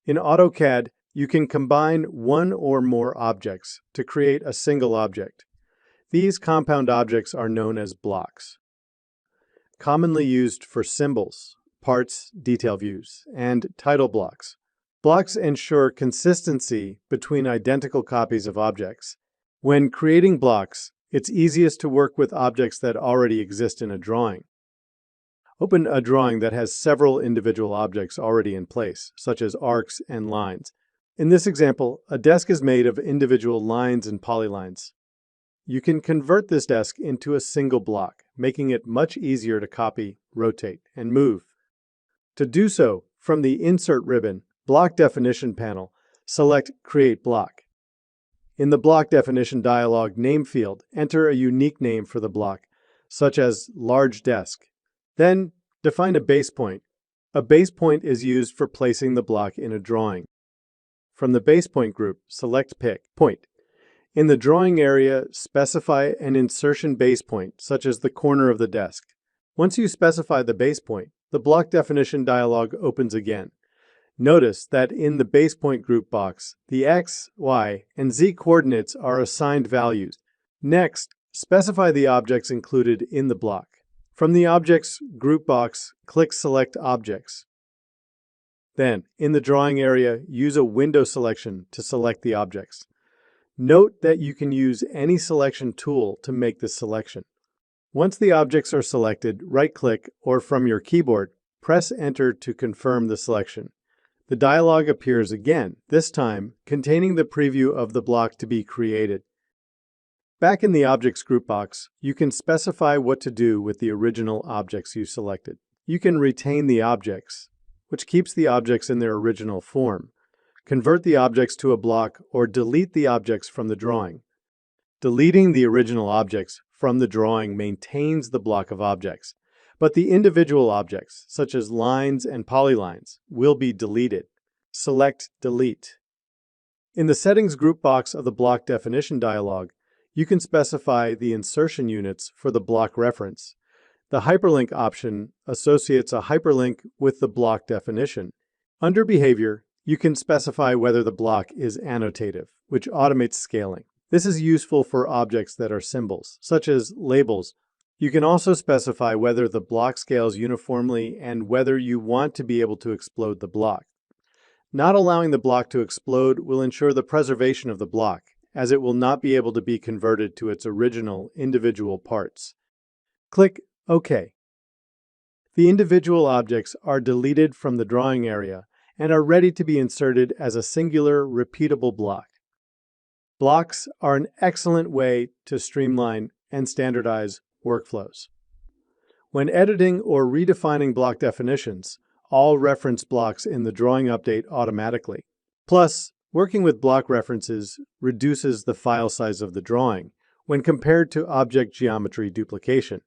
In AutoCAD, you can combine one or more objects to create a single object. These compound objects are known as blocks. Commonly used for symbols, parts, detail views, and title blocks. Blocks ensure consistency between identical copies of objects. When creating blocks, it's easiest to work with objects that already exist in a drawing. Open a drawing that has several individual objects already in place, such as arcs and lines. In this example, a desk is made of individual lines and polylines. You can convert this desk into a single block, making it much easier to copy, rotate, and move. To do so, from the Insert ribbon, Block Definition panel, select Create Block. In the Block Definition dialog name field, enter a unique name for the block, such as Large Desk. Then, define a base point. A base point is used for placing the block in a drawing. From the Base Point group, select Pick Point. In the drawing area, specify an insertion base point, such as the corner of the desk. Once you specify the base point, the Block Definition dialog opens again. Notice that in the Base Point group box, the X, Y, and Z coordinates are assigned values. Next, specify the objects included in the block. From the Objects group box, click Select Objects. Then, in the drawing area, use a window selection to select the objects. Note that you can use any selection tool to make this selection. Once the objects are selected, right-click or from your keyboard, press Enter to confirm the selection. The dialog appears again, this time containing the preview of the block to be created. Back in the Objects group box, you can specify what to do with the original objects you selected. You can retain the objects, which keeps the objects in their original form, convert the objects to a block, or delete the objects from the drawing. Deleting the original objects from the drawing maintains the block of objects, but the individual objects, such as lines and polylines, will be deleted. Select Delete. In the Settings group box of the Block Definition dialog, you can specify the insertion units for the block reference. The Hyperlink option associates a hyperlink with the block definition. Under Behavior, you can specify whether the block is annotative, which automates scaling. This is useful for objects that are symbols, such as labels. You can also specify whether the block scales uniformly and whether you want to be able to explode the block. Not allowing the block to explode will ensure the preservation of the block, as it will not be able to be converted to its original individual parts. Click OK. The individual objects are deleted from the drawing area and are ready to be inserted as a singular, repeatable block. Blocks are an excellent way to streamline and standardize workflows. When editing or redefining block definitions, all reference blocks in the drawing update automatically. Plus, working with block references reduces the file size of the drawing when compared to object geometry duplication.